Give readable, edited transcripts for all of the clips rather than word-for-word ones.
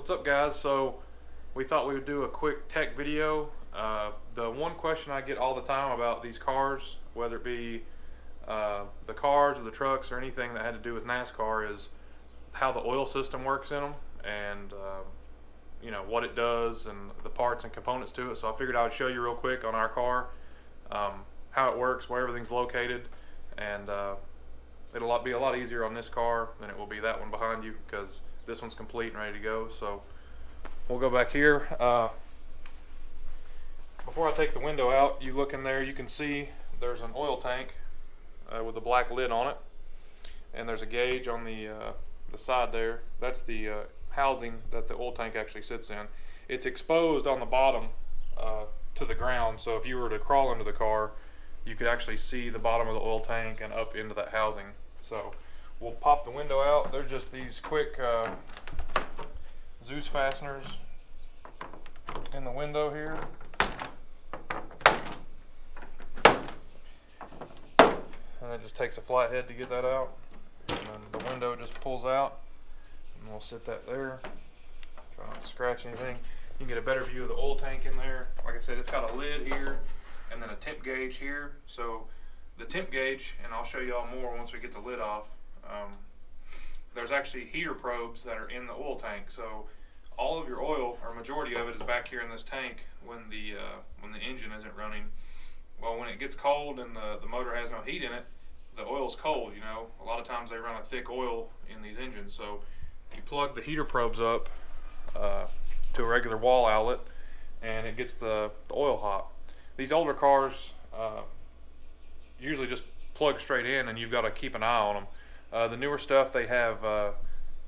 What's up, guys? So we thought we would do a quick tech video. The one question I get all the time about these cars, whether it be the cars or the trucks or anything that had to do with NASCAR, is how the oil system works in them, and you know what it does and the parts and components to it. So I figured I would show you real quick on our car how it works, where everything's located, and it'll be a lot easier on this car than it will be that one behind you, because this one's complete and ready to go. So we'll go back here. Before I take the window out, you look in there, you can see there's an oil tank with a black lid on it, and there's a gauge on the side there. That's the housing that the oil tank actually sits in. It's exposed on the bottom to the ground, so if you were to crawl into the car, you could actually see the bottom of the oil tank and up into that housing. So we'll pop the window out. There's just these quick Zeus fasteners in the window here. And it just takes a flathead to get that out. And then the window just pulls out. And we'll sit that there. Try not to scratch anything. You can get a better view of the oil tank in there. Like I said, it's got a lid here and then a temp gauge here. So the temp gauge, and I'll show you all more once we get the lid off, there's actually heater probes that are in the oil tank. So all of your oil, or majority of it, is back here in this tank when the engine isn't running. Well, when it gets cold and the motor has no heat in it, the oil's cold. You know, a lot of times they run a thick oil in these engines. So you plug the heater probes up to a regular wall outlet, and it gets the oil hot. These older cars usually just plug straight in, and you've got to keep an eye on them. The newer stuff, they have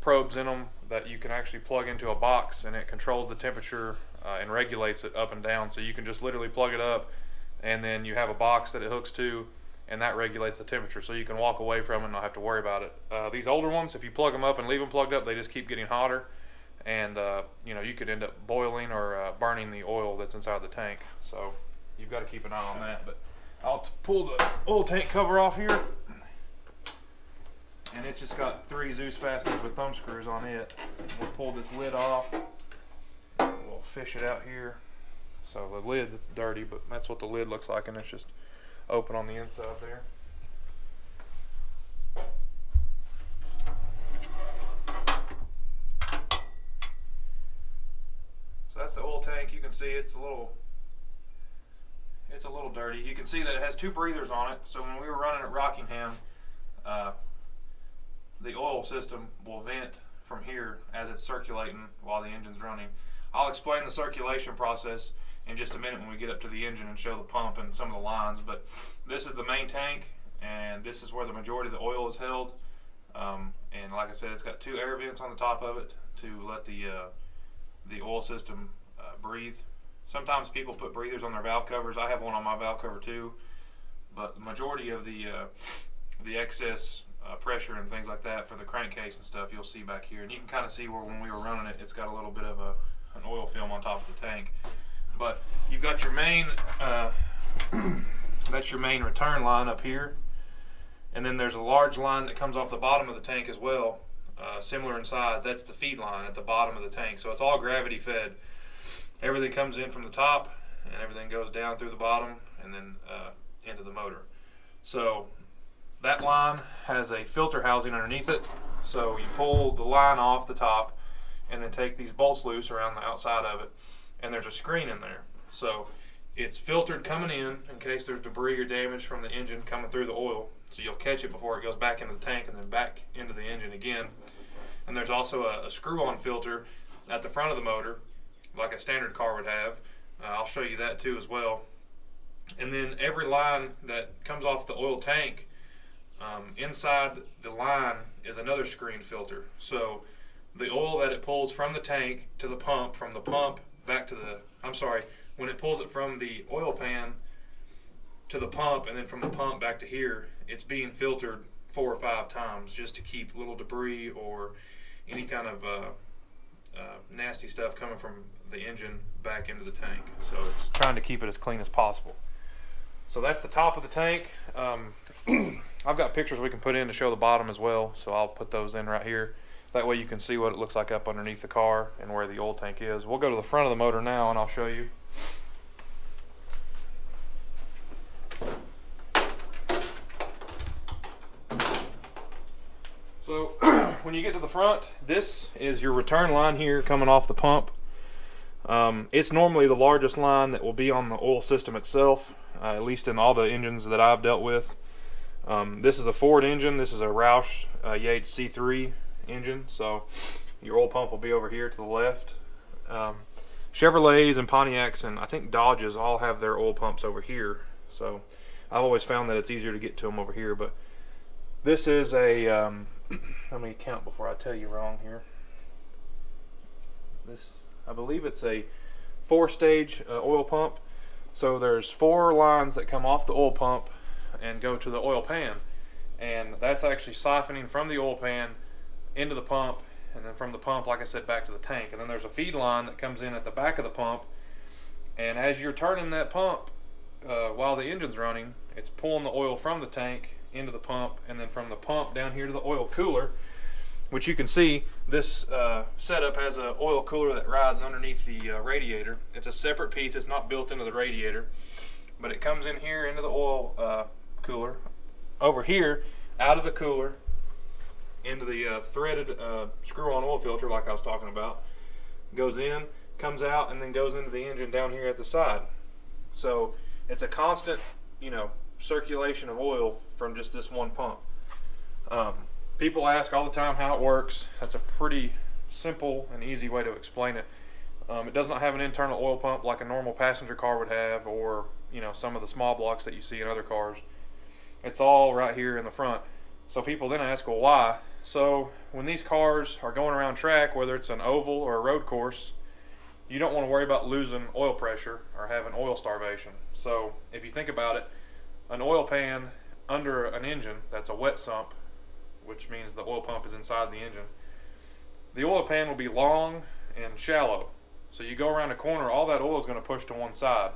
probes in them that you can actually plug into a box, and it controls the temperature and regulates it up and down. So you can just literally plug it up, and then you have a box that it hooks to, and that regulates the temperature, so you can walk away from it and not have to worry about it. These older ones, if you plug them up and leave them plugged up, they just keep getting hotter, and you know, you could end up boiling or burning the oil that's inside the tank. So you've got to keep an eye on that. But I'll pull the oil tank cover off here, and it's just got 3 Zeus fasteners with thumb screws on it. We'll pull this lid off. We'll fish it out here. So the lid, it's dirty, but that's what the lid looks like, and it's just open on the inside there. So that's the oil tank. You can see it's a little dirty. You can see that it has 2 breathers on it. So when we were running at Rockingham, the oil system will vent from here as it's circulating while the engine's running. I'll explain the circulation process in just a minute when we get up to the engine and show the pump and some of the lines. But this is the main tank, and this is where the majority of the oil is held. And like I said, it's got 2 air vents on the top of it to let the oil system breathe. Sometimes people put breathers on their valve covers. I have one on my valve cover too, but the majority of the excess pressure and things like that for the crankcase and stuff, you'll see back here. And you can kind of see where when we were running it, it's got a little bit of an oil film on top of the tank. But you've got your main, that's your main return line up here. And then there's a large line that comes off the bottom of the tank as well, similar in size. That's the feed line at the bottom of the tank. So it's all gravity fed. Everything comes in from the top, and everything goes down through the bottom and then into the motor. So that line has a filter housing underneath it. So you pull the line off the top and then take these bolts loose around the outside of it, and there's a screen in there. So it's filtered coming in case there's debris or damage from the engine coming through the oil. So you'll catch it before it goes back into the tank and then back into the engine again. And there's also a screw-on filter at the front of the motor, like a standard car would have. I'll show you that too as well. And then every line that comes off the oil tank, inside the line is another screen filter. So the oil that it pulls from the tank to the pump, from the pump back to the, when it pulls it from the oil pan to the pump, and then from the pump back to here, it's being filtered 4 or 5 times just to keep little debris or any kind of nasty stuff coming from the engine back into the tank. So it's trying to keep it as clean as possible. So that's the top of the tank. I've got pictures we can put in to show the bottom as well, so I'll put those in right here. That way you can see what it looks like up underneath the car and where the oil tank is. We'll go to the front of the motor now and I'll show you. So when you get to the front, this is your return line here coming off the pump. It's normally the largest line that will be on the oil system itself, at least in all the engines that I've dealt with. This is a Ford engine. This is a Roush Yates C3 engine, so your oil pump will be over here to the left. Chevrolets and Pontiacs and I think Dodges all have their oil pumps over here, so I've always found that it's easier to get to them over here. But this is a let me count before I tell you wrong here. This, I believe it's a 4-stage oil pump. So there's 4 lines that come off the oil pump and go to the oil pan, and that's actually siphoning from the oil pan into the pump, and then from the pump, like I said, back to the tank. And then there's a feed line that comes in at the back of the pump, and as you're turning that pump while the engine's running, it's pulling the oil from the tank into the pump, and then from the pump down here to the oil cooler, which you can see this setup has an oil cooler that rides underneath the radiator. It's a separate piece. It's not built into the radiator, but it comes in here into the oil cooler, over here, out of the cooler, into the threaded screw-on oil filter like I was talking about. Goes in, comes out, and then goes into the engine down here at the side. So it's a constant, circulation of oil from just this one pump. People ask all the time how it works. That's a pretty simple and easy way to explain it. It does not have an internal oil pump like a normal passenger car would have, or some of the small blocks that you see in other cars. It's all right here in the front. So people then ask, well, why? So when these cars are going around track, whether it's an oval or a road course, you don't want to worry about losing oil pressure or having oil starvation. So if you think about it, an oil pan under an engine that's a wet sump, which means the oil pump is inside the engine, the oil pan will be long and shallow. So you go around a corner, all that oil is going to push to one side,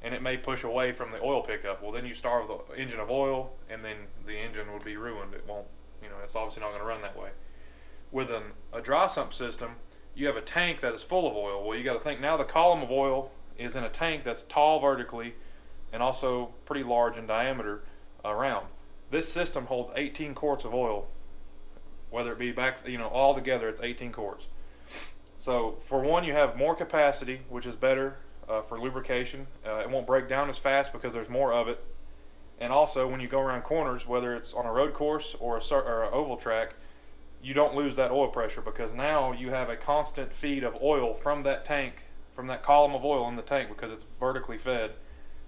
and it may push away from the oil pickup. Well, then you starve the engine of oil, and then the engine would be ruined. It won't, it's obviously not going to run that way. With a dry sump system, you have a tank that is full of oil. Well, you got to think now the column of oil is in a tank that's tall vertically and also pretty large in diameter around. This system holds 18 quarts of oil, whether it be back, all together it's 18 quarts. So for one, you have more capacity, which is better for lubrication. It won't break down as fast because there's more of it. And also when you go around corners, whether it's on a road course or an oval track, you don't lose that oil pressure because now you have a constant feed of oil from that tank, from that column of oil in the tank, because it's vertically fed,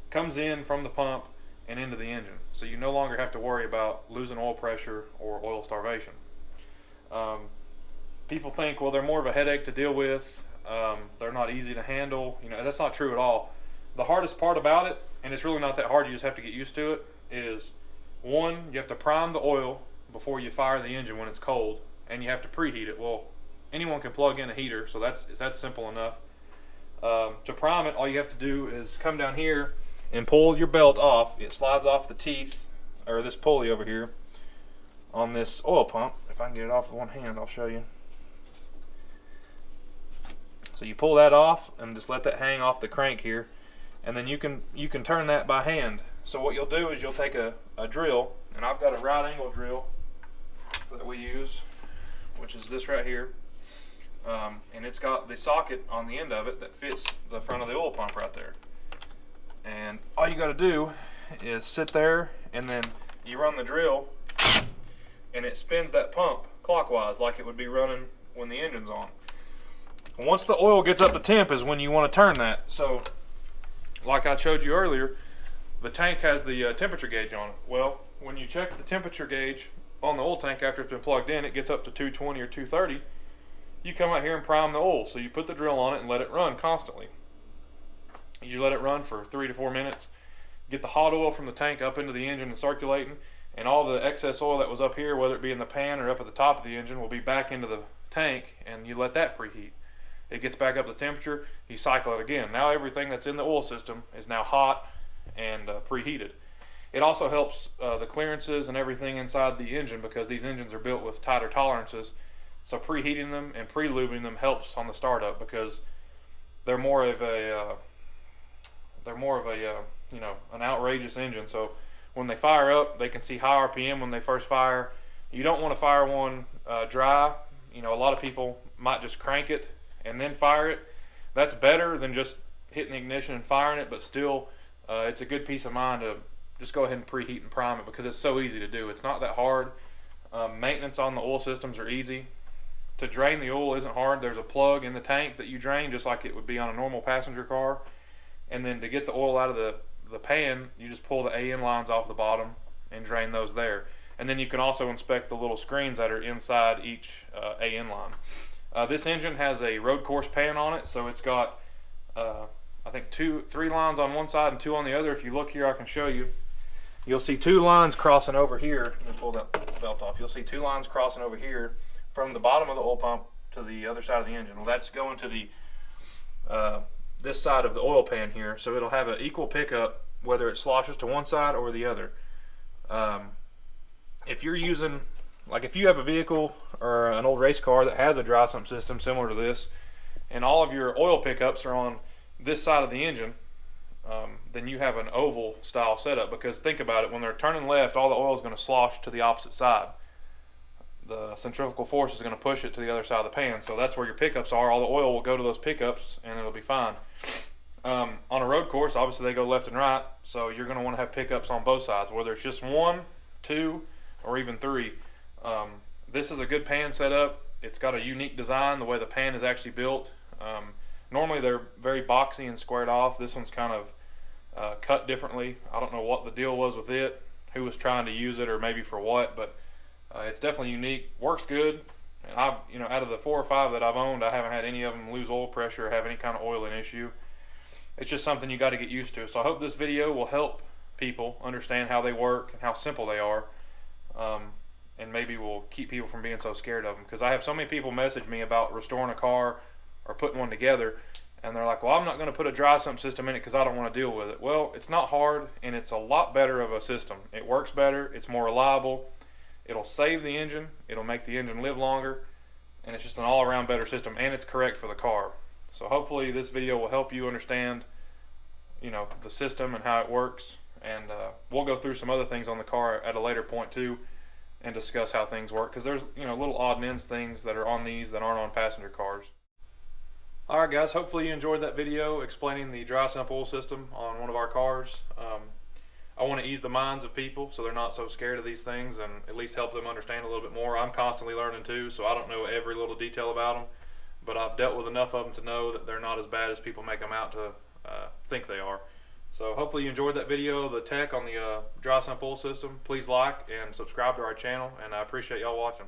comes in from the pump and into the engine. So you no longer have to worry about losing oil pressure or oil starvation. People think, well, they're more of a headache to deal with. They're not easy to handle. That's not true at all. The hardest part about it, and it's really not that hard, you just have to get used to it, is one, you have to prime the oil before you fire the engine when it's cold, and you have to preheat it. Well, anyone can plug in a heater, so that's simple enough. To prime it, all you have to do is come down here and pull your belt off. It slides off the teeth, or this pulley over here, on this oil pump. If I can get it off with one hand, I'll show you. So you pull that off and just let that hang off the crank here, and then you can turn that by hand. So what you'll do is you'll take a drill, and I've got a right angle drill that we use, which is this right here, and it's got the socket on the end of it that fits the front of the oil pump right there. And all you got to do is sit there, and then you run the drill, and it spins that pump clockwise like it would be running when the engine's on. Once the oil gets up to temp is when you want to turn that. So like I showed you earlier, the tank has the temperature gauge on it. Well, when you check the temperature gauge on the oil tank after it's been plugged in, it gets up to 220 or 230. You come out here and prime the oil. So you put the drill on it and let it run constantly. You let it run for 3 to 4 minutes, get the hot oil from the tank up into the engine and circulating, and all the excess oil that was up here, whether it be in the pan or up at the top of the engine, will be back into the tank, and you let that preheat. It gets back up to temperature, you cycle it again. Now everything that's in the oil system is now hot and preheated. It also helps the clearances and everything inside the engine, because these engines are built with tighter tolerances. So preheating them and pre-lubing them helps on the startup, because they're more of a you know, an outrageous engine. So when they fire up, they can see high RPM when they first fire. You don't want to fire one dry. You know, a lot of people might just crank it and then fire it. That's better than just hitting the ignition and firing it, but still, it's a good peace of mind to just go ahead and preheat and prime it, because it's so easy to do. It's not that hard. Maintenance on the oil systems are easy. To drain the oil isn't hard. There's a plug in the tank that you drain just like it would be on a normal passenger car. And then to get the oil out of the pan, you just pull the AN lines off the bottom and drain those there. And then you can also inspect the little screens that are inside each AN line. This engine has a road course pan on it, so it's got I think 3 lines on one side and 2 on the other. If you look here, I can show you. You'll see 2 lines crossing over here. Let me pull that belt off. You'll see 2 lines crossing over here from the bottom of the oil pump to the other side of the engine. Well, that's going to the this side of the oil pan here, so it'll have an equal pickup whether it sloshes to one side or the other. If you're using, like if you have a vehicle or an old race car that has a dry sump system similar to this, and all of your oil pickups are on this side of the engine, then you have an oval style setup, because think about it, when they're turning left, all the oil is going to slosh to the opposite side. The centrifugal force is going to push it to the other side of the pan, so that's where your pickups are. All the oil will go to those pickups and it'll be fine. On a road course, obviously they go left and right, so you're going to want to have pickups on both sides, whether it's just 1, 2, or even 3. This is a good pan setup. It's got a unique design, the way the pan is actually built. Normally they're very boxy and squared off. This one's kind of cut differently. I don't know what the deal was with it, who was trying to use it, or maybe for what, but it's definitely unique. Works good. And I've, you know, out of the 4 or 5 that I've owned, I haven't had any of them lose oil pressure or have any kind of oiling issue. It's just something you got to get used to. So I hope this video will help people understand how they work and how simple they are, and maybe will keep people from being so scared of them. Because I have so many people message me about restoring a car or putting one together, and they're like, well, I'm not going to put a dry sump system in it because I don't want to deal with it. Well, it's not hard, and it's a lot better of a system. It works better, it's more reliable, it'll save the engine, it'll make the engine live longer, and it's just an all-around better system, and it's correct for the car. So hopefully this video will help you understand, you know, the system and how it works, and we'll go through some other things on the car at a later point too, and discuss how things work, because there's, you know, little odd and ends things that are on these that aren't on passenger cars. Alright guys, hopefully you enjoyed that video explaining the dry sump oil system on one of our cars. I want to ease the minds of people so they're not so scared of these things, and at least help them understand a little bit more. I'm constantly learning too, so I don't know every little detail about them, but I've dealt with enough of them to know that they're not as bad as people make them out to think they are. So hopefully you enjoyed that video, the tech on the dry sump oil system. Please like and subscribe to our channel, and I appreciate y'all watching.